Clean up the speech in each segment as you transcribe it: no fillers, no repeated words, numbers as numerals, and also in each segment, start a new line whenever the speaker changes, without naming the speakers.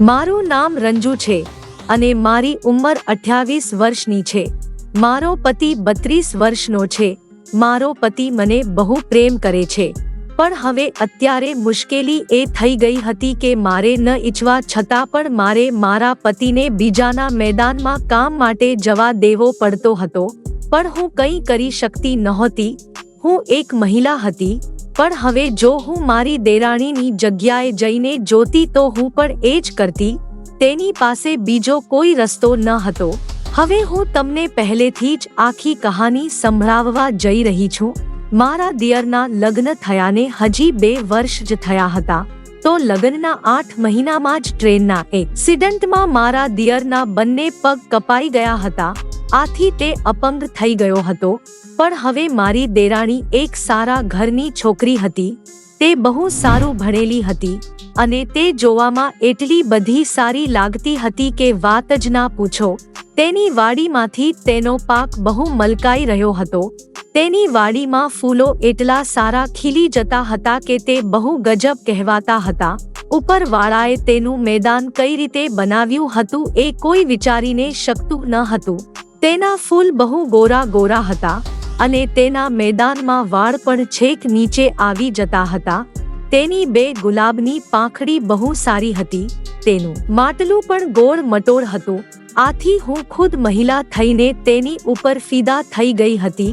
મારું નામ રંજુ છે અને મારી ઉંમર 28 વર્ષની છે। મારો પતિ 32 વર્ષનો છે। મારો પતિ મને બહુ પ્રેમ કરે છે, પણ હવે અત્યારે મુશ્કેલી એ થઈ ગઈ હતી કે મારે ન ઈચ્છવા છતાં પણ મારે મારા પતિને બીજાના મેદાનમાં કામ માટે જવા દેવો પડતો હતો, પણ હું કંઈ કરી શકતી નહોતી। હું એક મહિલા હતી, પણ હવે જો હું મારી દેરાણીની જગ્યાએ જઈને જોતી તો હું પણ એ જ કરતી। તેની પાસે બીજો કોઈ રસ્તો ન હતો। હવે હું તમને પહેલેથી જ આખી કહાની સંભળાવવા જઈ રહી છું। મારા દિયરના લગ્ન થયાને હજી 2 વર્ષ જ થયા હતા, તો લગ્નના 8 મહિનામાં જ ટ્રેનના એક્સિડન્ટમાં મારા દિયરના બંને પગ કપાઈ ગયા હતા। આથી તે અપંગ થઈ ગયો હતો। પણ હવે મારી દેરાણી એક સારા ઘરની છોકરી હતી। તે બહુ સારું ભણેલી હતી અને તે જોવામાં એટલી બધી સારી લાગતી હતી કે વાત જ ના પૂછો। તેની વાડીમાંથી તેનો પાક બહુ મલકાઈ રહ્યો હતો। તેની વાડીમાં ફૂલો એટલા સારા ખીલી જતા હતા કે તે બહુ ગજબ કહેવાતા હતા। ઉપરવાળાએ તેનું મેદાન કઈ રીતે બનાવ્યું હતું એ કોઈ વિચારીને શકતું ન હતું। તેના ફૂલ બહુ ગોરા ગોરા હતા અને તેના મેદાનમાં વાળ પણ છેક નીચે આવી જતા હતા। તેની 2 ગુલાબની પાંખડી બહુ સારી હતી। તેનું માટલું પણ ગોળ મટોળ હતું। આથી હું ખુદ મહિલા થઈને તેની ઉપર ફિદા થઈ ગઈ હતી।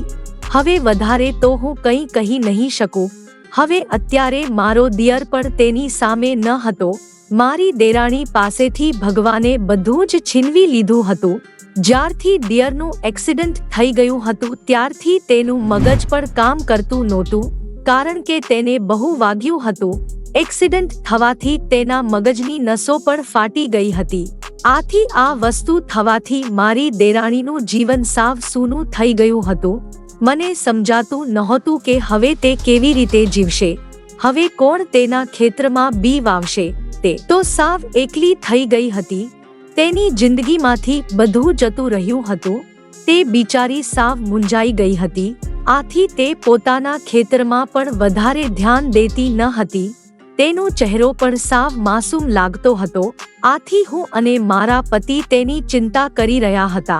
હવે વધારે તો હું કંઈ કહી નહીં શકું। હવે અત્યારે મારો દિયર પણ તેની સામે ન હતો। મારી દેરાણી પાસેથી ભગવાને બધું જ છીનવી લીધું હતું। જ્યારથી દિયરનું એક્સિડન્ટ થઈ ગયું હતું ત્યારથી તેનું મગજ પણ કામ કરતું નહોતું, કારણ કે તેને બહુ વાગ્યું હતું। એક્સિડન્ટ થવાથી તેના મગજની નસો પણ ફાટી ગઈ હતી। આથી આ વસ્તુ થવાથી મારી દેરાણીનું જીવન સાવ સૂનું થઈ ગયું હતું। મને સમજાતું નહોતું કે હવે તે કેવી રીતે જીવશે। હવે કોણ તેના ખેતરમાં બી વાવશે। તે તો સાવ એકલી થઈ ગઈ હતી। તેની જિંદગીમાંથી બધું જતું રહ્યું હતું। તે બિચારી સાવ મૂંઝાઈ ગઈ હતી। આથી તે પોતાના ખેતરમાં પણ વધારે ધ્યાન દેતી ન હતી। તેનો ચહેરો પણ સાવ માસૂમ લાગતો હતો। આથી હું અને મારા પતિ તેની ચિંતા કરી રહ્યા હતા।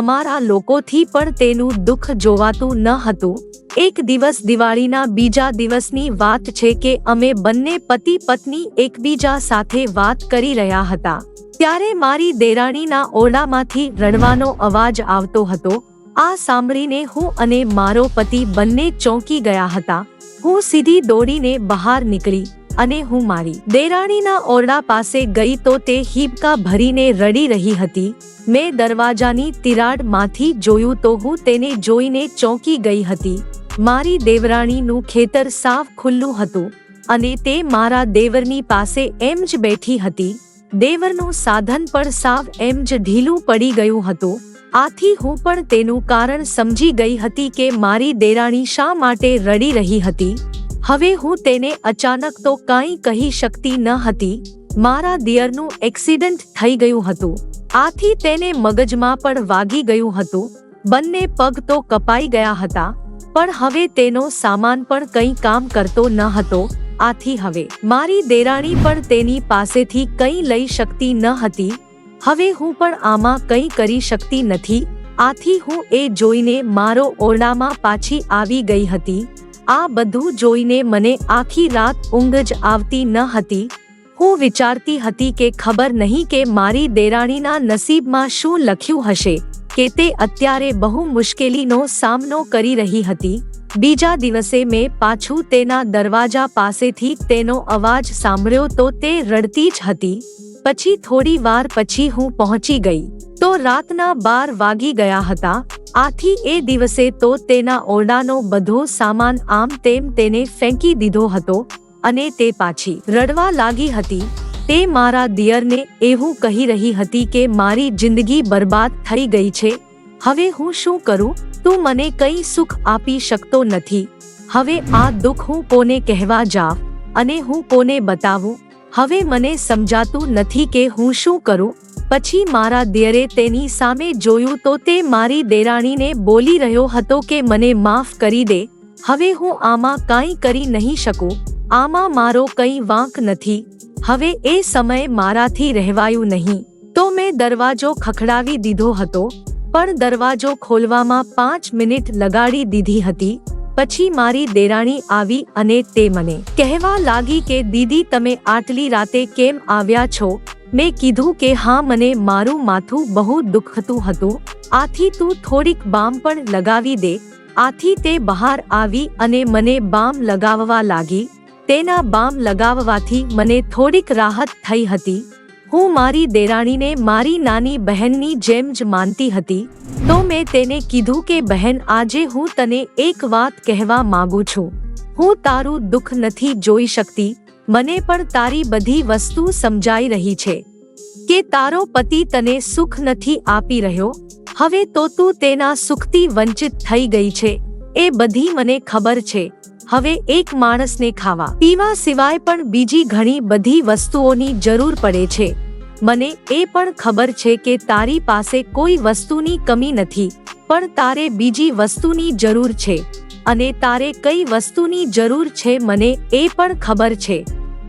અમારા લોકોથી પણ તેનું દુઃખ જોવાતું ન હતું। એક દિવસ દિવાળીના બીજા દિવસની વાત છે કે અમે બંને પતિ પત્ની એકબીજા સાથે વાત કરી રહ્યા હતા। ત્યારે મારી દેરાણીના ઓરડામાંથી રડવાનો અવાજ આવતો હતો। આ સાંભળીને હું અને મારો પતિ બંને ચોંકી ગયા હતા। હું સીધી દોડીને બહાર નીકળી અને હું મારી દેરાણીના ઓરડા પાસે ગઈ તો તે હીબકા ભરીને રડી રહી હતી। મેં દરવાજાની તિરાડમાંથી જોયું તો હું તેને જોઈને ચોંકી ગઈ હતી। મારી દેવરાણીનું ખેતર સાવ ખુલ્લું હતું અને તે મારા દેવરની પાસે એમ જ બેઠી હતી। દેવરનું સાધન પણ સાવ એમ જ ઢીલું પડી ગયું હતું। આથી હું પણ તેનું કારણ સમજી ગઈ હતી કે મારી દેરાણી શા માટે રડી રહી હતી। હવે હું તેને અચાનક તો કાંઈ કહી શકતી ન હતી। મારા દિયરનું એક્સિડન્ટ થઈ ગયું હતું। આથી તેને મગજમાં પણ વાગી ગયું હતું। બંને પગ તો કપાઈ ગયા હતા, પણ હવે તેનો સામાન પણ કંઈ કામ કરતો ન હતો। આથી હવે મારી દેરાણી પણ તેની પાસેથી કંઈ લઈ શકતી ન હતી। હવે હું પણ આમાં કંઈ કરી શકતી નથી। આથી હું એ જોઈને મારો ઓરડામાં પાછી આવી ગઈ હતી। આ બધું જોઈને મને આખી રાત ઊંઘ જ આવતી ન હતી। હું વિચારતી હતી કે ખબર નહીં કે મારી દેરાણીના નસીબમાં શું લખ્યું હશે કે તે અત્યારે બહુ મુશ્કેલીનો સામનો કરી રહી હતી। બીજા દિવસે મેં પાછું તેના દરવાજા પાસેથી તેનો અવાજ સાંભળ્યો તો તે રડતી જ હતી। પછી થોડી વાર પછી હું પહોંચી ગઈ તો રાતના 12 વાગી ગયા હતા। આથી એ દિવસે તો તેના ઓરડાનો બધો સામાન આમ તેમ તેને ફેંકી દીધો હતો અને તે પાછી રડવા લાગી હતી। તે મારા દિયરને એવું કહી રહી હતી કે મારી જિંદગી બરબાદ થઈ ગઈ છે। હવે હું શું કરું? તું મને કંઈ સુખ આપી શકતો નથી। હવે આ દુઃખ હું કોને કહેવા જાઉં અને હું કોને બતાવું? હવે મને સમજાતું નથી કે હું શું કરું। પછી મારા દિયરે તેની સામે જોયું તો તે મારી દેરાણીને બોલી રહ્યો હતો કે મને માફ કરી દે। હવે હું આમાં કાંઈ કરી નહીં શકું। આમાં મારો કંઈ વાંક નથી। હવે એ સમયે મારાથી રહેવાયું નહીં, તો મેં દરવાજો ખખડાવી દીધો હતો, પણ દરવાજો ખોલવામાં 5 મિનિટ લગાડી દીધી હતી. પછી મારી દેરાણી આવી અને તે મને કહેવા લાગી કે દીદી તમે આટલી રાતે કેમ આવ્યા છો? મેં કીધું કે હા, મને મારું માથું બહુ દુખતું હતું, આથી તું થોડીક બામ પણ લગાવી દે. આથી તે બહાર આવી અને મને બામ લગાવવા લાગી. તેના બામ લગાવવાથી મને થોડીક રાહત થઈ હતી. હું મારી દેરાણીને મારી નાની બહેનની જેમ જ માનતી હતી, તો મેં તેને કીધું કે બહેન, આજે હું તને એક વાત કહેવા માંગુ છું. હું તારું દુઃખ નથી જોઈ શકતી, મને પણ તારી બધી વસ્તુ સમજાઈ રહી છે કે તારો પતિ તને સુખ નથી આપી રહ્યો. હવે તો તું તેના સુખથી વંચિત થઈ ગઈ છે, એ બધી મને ખબર છે. હવે એક માણસને ખાવા પીવા સિવાય પણ બીજી ઘણી બધી વસ્તુઓની જરૂર પડે છે. મને એ પણ ખબર છે કે તારી પાસે કોઈ વસ્તુની કમી નથી, પણ તારે બીજી વસ્તુની જરૂર છે, અને તારે કઈ વસ્તુની જરૂર છે મને એ પણ ખબર છે.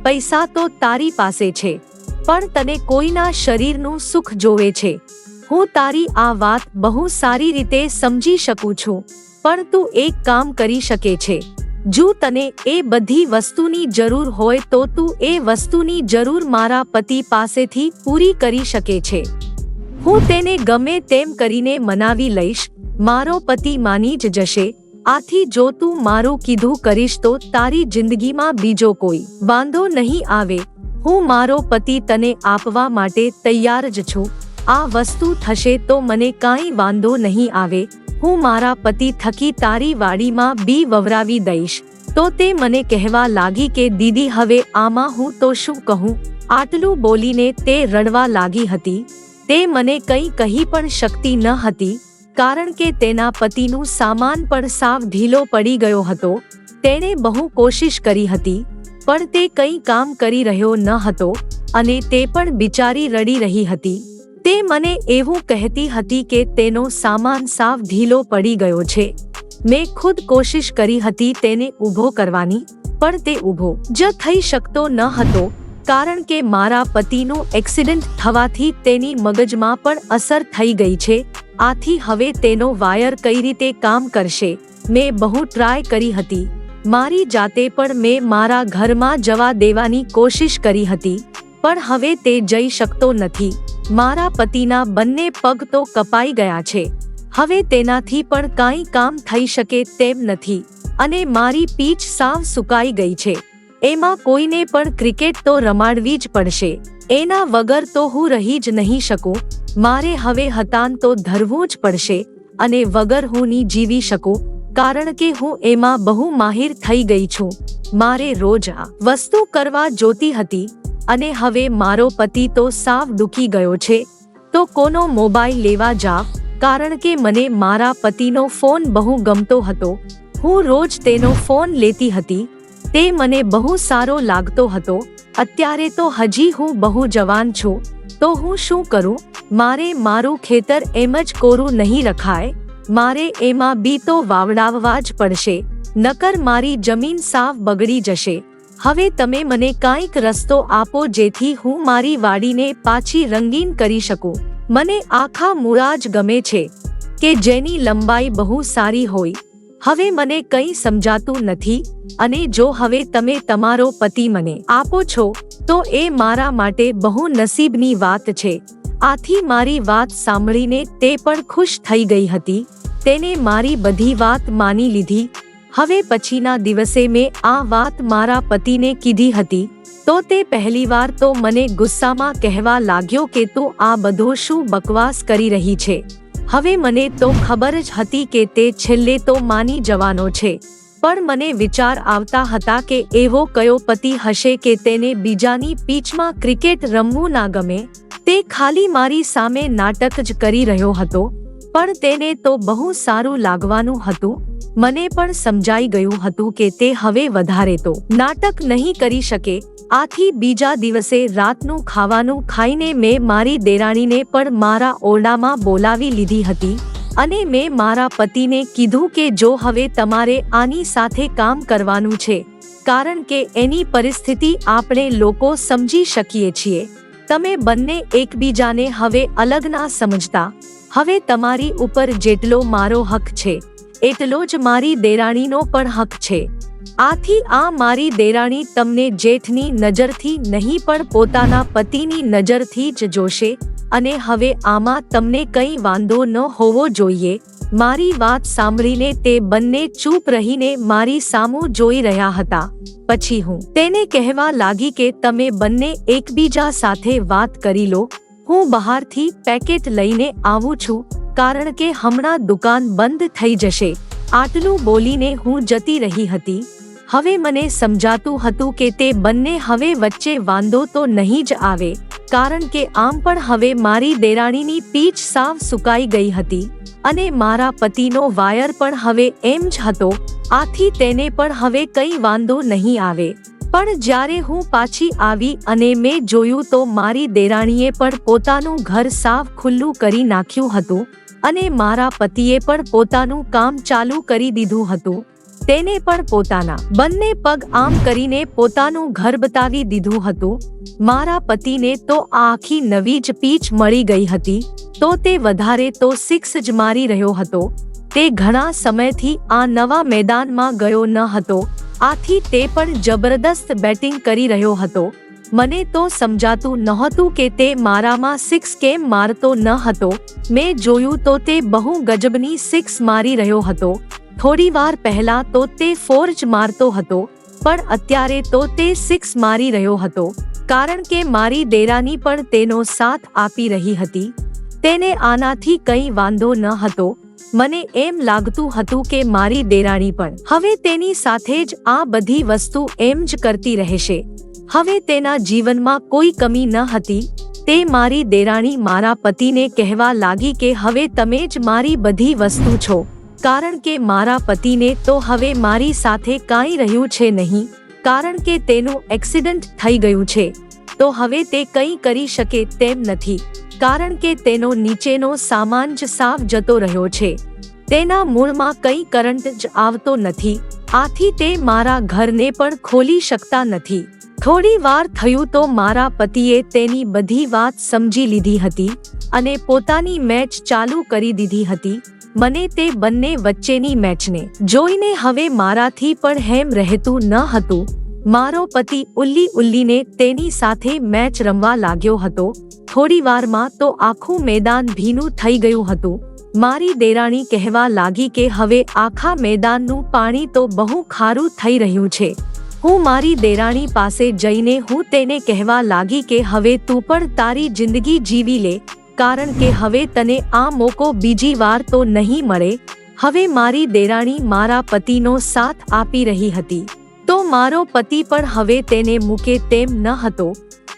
પૈસા તો તારી પાસે છે, પણ તને કોઈના શરીરનું સુખ જોવે છે. હું તારી આ વાત બહુ સારી રીતે સમજી શકું છું, પણ તું એક કામ કરી શકે છે. જો તને એ બધી વસ્તુની જરૂર હોય તો તું એ વસ્તુની જરૂર મારા પતિ પાસેથી પૂરી કરી શકે છે. હું તેને ગમે તેમ કરીને મનાવી લઈશ, મારો પતિ માની જ જશે. આથી જો તું મારું કીધું કરીશ તો તારી જિંદગીમાં બીજો કોઈ વાંધો નહીં આવે. હું મારો પતિ તને આપવા માટે તૈયાર જ છું. આ વસ્તુ થશે તો મને કાંઈ વાંધો નહીં આવે. હું મારા પતિ થકી તારી વાડીમાં બી વવરાવી દઈશ. તો તે મને કહેવા લાગી કે દીદી હવે આમાં હું તો શું કહું? આટલું બોલીને તે રડવા લાગી હતી. તે મને કંઈ કહી પણ શકતી ન હતી, કારણ કે તેના પતિનું સામાન પણ સાવ ઢીલો પડી ગયો હતો. તેણે બહુ કોશિશ કરી હતી, પણ તે કંઈ કામ કરી રહ્યો ન હતો, અને તે પણ બિચારી રડી રહી હતી. તે મને એવું કહેતી હતી કે તેનો સામાન સાવ ઢીલો પડી ગયો છે. મેં ખુદ કોશિશ કરી હતી તેને ઊભો કરવાની, પણ તે ઊભો જ થઈ શકતો ન હતો, કારણ કે મારા પતિનું એક્સિડન્ટ થવાથી તેની મગજમાં પણ અસર થઈ ગઈ છે. આથી હવે તેનો વાયર કઈ રીતે કામ કરશે? મેં બહુ ટ્રાય કરી હતી. મારી જાતે પણ મેં મારા ઘરમાં જવા દેવાની કોશિશ કરી હતી, પણ હવે તે જઈ શકતો નથી. મારા પતિના બંને પગ તો કપાઈ ગયા છે. હવે તેનાથી પણ કાંઈ કામ થઈ શકે તેમ નથી, અને મારી પીઠ સાવ સુકાઈ ગઈ છે. એમાં કોઈને પણ ક્રિકેટ તો રમાડવી જ પડશે. એના વગર તો હું રહી જ નહીં શકું. મારે હવે હતાન તો ધરવું જ પડશે, અને વગર હું નહીં જીવી શકું, કારણ કે હું એમાં બહુ માહિર થઈ ગઈ છું. મારે રોજ આ વસ્તુ કરવા જોતી હતી, અને હવે મારો પતિ તો સાવ દુખી ગયો છે. તો કોનો મોબાઈલ લેવા જાવ, કારણ કે મને મારા પતિનો ફોન બહુ ગમતો હતો. હું રોજ તેનો ફોન લેતી હતી. તે મને બહુ સારો લાગતો હતો. અત્યારે તો હજી હું બહુ જવાન છું, તો હું શું કરું? મારે મારું ખેતર એમ જ કોરું નહીં રખાય. મારે એમાં બી તો વાવડાવવા જ પડશે, નકર મારી જમીન સાવ બગડી જશે. હવે તમે મને કાંઈક રસ્તો આપો જેથી હું મારી વાડીને પાછી રંગીન કરી શકું. મને આખા મૂળા જ ગમે છે કે જેની લંબાઈ બહુ સારી હોય. હવે મને કંઈ સમજાતું નથી, અને જો હવે તમે તમારો પતિ મને આપો છો તો એ મારા માટે બહુ નસીબની વાત છે. આથી મારી વાત સાંભળીને તે પણ ખુશ થઈ ગઈ હતી. તેને મારી બધી વાત માની લીધી. હવે પછીના દિવસે મેં આ વાત મારા પતિને કીધી હતી, તો તે પહેલીવાર તો મને ગુસ્સામાં કહેવા લાગ્યો કે તું આ બધો શું બકવાસ કરી રહી છે. હવે મને તો ખબર જ હતી કે તે છેલ્લે તો માની જવાનો છે, પણ મને વિચાર આવતા હતા કે એવો કયો પતિ હશે કે તેને બીજાની પીચમાં ક્રિકેટ રમવું ના ગમે. તે ખાલી મારી સામે નાટક જ કરી રહ્યો હતો, પણ તેને તો બહુ સારું લાગવાનું હતું. મને પણ સમજાઈ ગયું હતું કે તે હવે વધારે તો નાટક નહીં કરી શકે. આથી બીજા દિવસે રાતનું ખાવાનું ખાઈને મેં મારી દેરાણીને પણ મારા ઓરડામાં બોલાવી લીધી હતી. અને મેં મારા પતિને કીધું કે જો હવે તમારે આની સાથે કામ કરવાનું છે, કારણ કે એની પરિસ્થિતિ આપણે લોકો સમજી શકીએ છીએ. તમે બંને એકબીજાને હવે અલગ ના સમજતા. હવે તમારી ઉપર જેટલો મારો હક છે એટલો જ મારી દેરાણીનો પણ હક છે. આથી આ મારી દેરાણી તમને જેઠની નજરથી નહીં પણ પોતાના પતિની નજરથી જ જોશે, અને હવે આમાં તમને કંઈ વાંધો ન હોવો જોઈએ. મારી વાત સાંભળીને તે બંને ચૂપ રહીને મારી સામું જોઈ રહ્યા હતા. પછી હું તેને કહેવા લાગી કે તમે બંને એકબીજા સાથે વાત કરી લો, હું બહારથી પેકેટ લઈને આવું છું, કારણ કે હમણાં દુકાન બંધ થઈ જશે. આટલું બોલીને હું જતી રહી હતી. હવે મને સમજાતું હતું કે તે બંને હવે વચ્ચે વાંધો તો નહીં જ આવે, કારણ કે આમ પણ હવે મારી દેરાણીની પીચ સાવ સુકાઈ ગઈ હતી અને મારા પતિનો વાયર પણ હવે એમ જ હતો. આથી તેને પણ હવે કંઈ વાંધો નહીં આવે. પણ જ્યારે હું પાછી આવી અને મેં જોયું તો મારી દેરાણીએ પણ પોતાનું ઘર સાફ ખુલ્લું કરી નાખ્યું હતું અને મારા પતિએ પણ પોતાનું કામ ચાલુ કરી દીધું હતું. તેને પણ પોતાના બંને પગ આમ કરીને પોતાનું ઘર બતાવી દીધું હતું. મારા પતિને તો આખી નવી જ પીચ મળી ગઈ હતી, તો તે વધારે તો 6 જ મારી રહ્યો હતો. તે ઘણા સમયથી આ નવા મેદાનમાં ગયો ન હતો, આથી તે પણ જબરદસ્ત બેટિંગ કરી રહ્યો હતો. મને તો સમજાતું નહોતું કે તે મારામાં 6 કેમ મારતો ન હતો. મેં જોયું તો તે બહુ ગજબની 6 મારી રહ્યો હતો. થોડી વાર પહેલા તો તે 4 જ મારતો હતો, પણ અત્યારે તો તે 6 મારી રહ્યો હતો, કારણ કે મારી દેરાની પણ તેનો સાથ આપી રહી હતી. તેને આનાથી કંઈ વાંધો ન હતો. મને એમ લાગતું હતું કે મારી દેરાણી પણ હવે તેની સાથે જ આ બધી વસ્તુ એમ જ કરતી રહેશે. હવે તેના જીવનમાં કોઈ કમી ન હતી. તે મારી દેરાણી મારા પતિને કહેવા લાગી કે હવે તમે જ મારી બધી વસ્તુ છો, કારણ કે મારા પતિને તો હવે મારી સાથે કાંઈ રહ્યું છે નહીં, કારણ કે તેનું એક્સિડન્ટ થઈ ગયું છે. તો હવે તે કંઈ કરી શકે તેમ નથી, કારણ કે તેનો નીચેનો સામાન જ સાફ જતો રહ્યો છે. તેના મૂળમાં કંઈ કરંટ જ આવતો નથી, આથી તે મારા ઘરને પણ ખોલી શકતા નથી. થોડી વાર થયું તો મારા પતિએ તેની બધી વાત સમજી લીધી હતી અને પોતાની મેચ ચાલુ કરી દીધી હતી. મને તે બંને વચ્ચેની મેચને જોઈને હવે મારાથી પણ હેમ રહેતું ન હતું. મારો પતિ ઉલ્લી ઉલ્લીને તેની સાથે મેચ રમવા લાગ્યો હતો. થોડી વારમાં તો આખું મેદાન ભીનું થઈ ગયું હતું. મારી દેરાણી કહેવા લાગી કે હવે આખા મેદાનનું પાણી તો બહુ ખારું થઈ રહ્યું છે. હું મારી દેરાણી પાસે જઈને હું તેને કહેવા લાગી કે હવે તું પણ તારી જિંદગી જીવી લે, કારણ કે હવે તને આ મોકો બીજી વાર તો નહીં મળે. હવે મારી દેરાણી મારા પતિનો સાથ આપી રહી હતી, તો મારો પતિ પણ હવે તેને મૂકે તેમ ન હતો.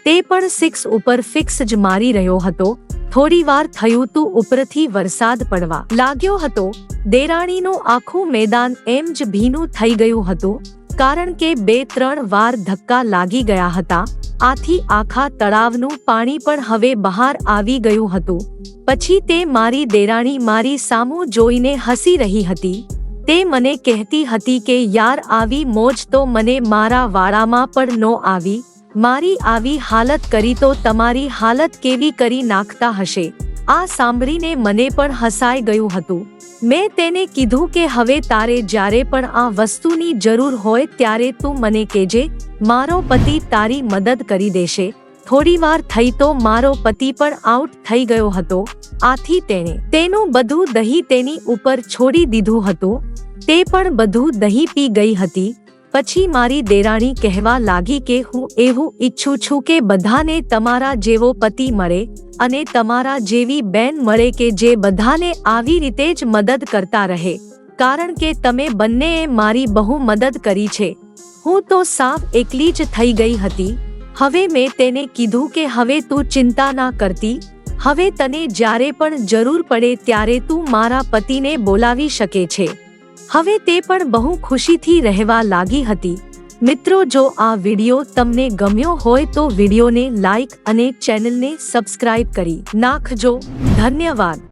તે પણ 6 ઉપર ફિક્સ જ મારી રહ્યો હતો. થોડી વાર થયું તું ઉપરથી વરસાદ પડવા લાગ્યો હતો. દેરાણીનું આખું મેદાન એમ જ ભીનું થઈ ગયું હતું, કારણ કે 2-3 વાર ધક્કા લાગી ગયા હતા. આથી આખા તળાવનું પાણી પણ હવે બહાર આવી ગયું હતું. પછી તે મારી દેરાણી મારી સામું જોઈને હસી રહી હતી. તે મને કહેતી હતી કે યાર આવી મોજ તો મને મારા વાળામાં પણ નો આવી. મારી આવી હાલત કરી તો તમારી હાલત કેવી કરી નાખતા હશે. આ સાંભળીને મને પણ હસાઈ ગયું હતું. મેં તેને કીધું કે હવે તારે જ્યારે પણ આ વસ્તુની જરૂર હોય ત્યારે તું મને કહેજે, મારો પતિ તારી મદદ કરી દેશે. થોડી વાર થઈ તો મારો પતિ પણ આઉટ થઈ ગયો હતો. આથી તેણે તેનું બધું દહીં તેની ઉપર છોડી દીધું હતું. તે પણ બધું દહીં પી ગઈ હતી. પછી મારી દેરાણી કહેવા લાગી કે હું એવું ઈચ્છું છું કે બધાને તમારા જેવો પતિ મળે અને તમારા જેવી બેન મળે કે જે બધાને આવી રીતે જ મદદ કરતા રહે, કારણ કે તમે બંનેએ મારી બહુ મદદ કરી છે. હું તો સાવ એકલી જ થઈ ગઈ હતી. હવે મેં તેને કીધું કે હવે તું ચિંતા ના કરતી. હવે તને જ્યારે પણ જરૂર પડે ત્યારે તું મારા પતિને બોલાવી શકે છે. હવે તે પણ બહુ ખુશીથી રહેવા લાગી હતી. મિત્રો, જો આ વિડિયો તમને ગમ્યો હોય તો વિડિયોને લાઈક અને ચેનલને સબસ્ક્રાઇબ કરી નાખજો. ધન્યવાદ.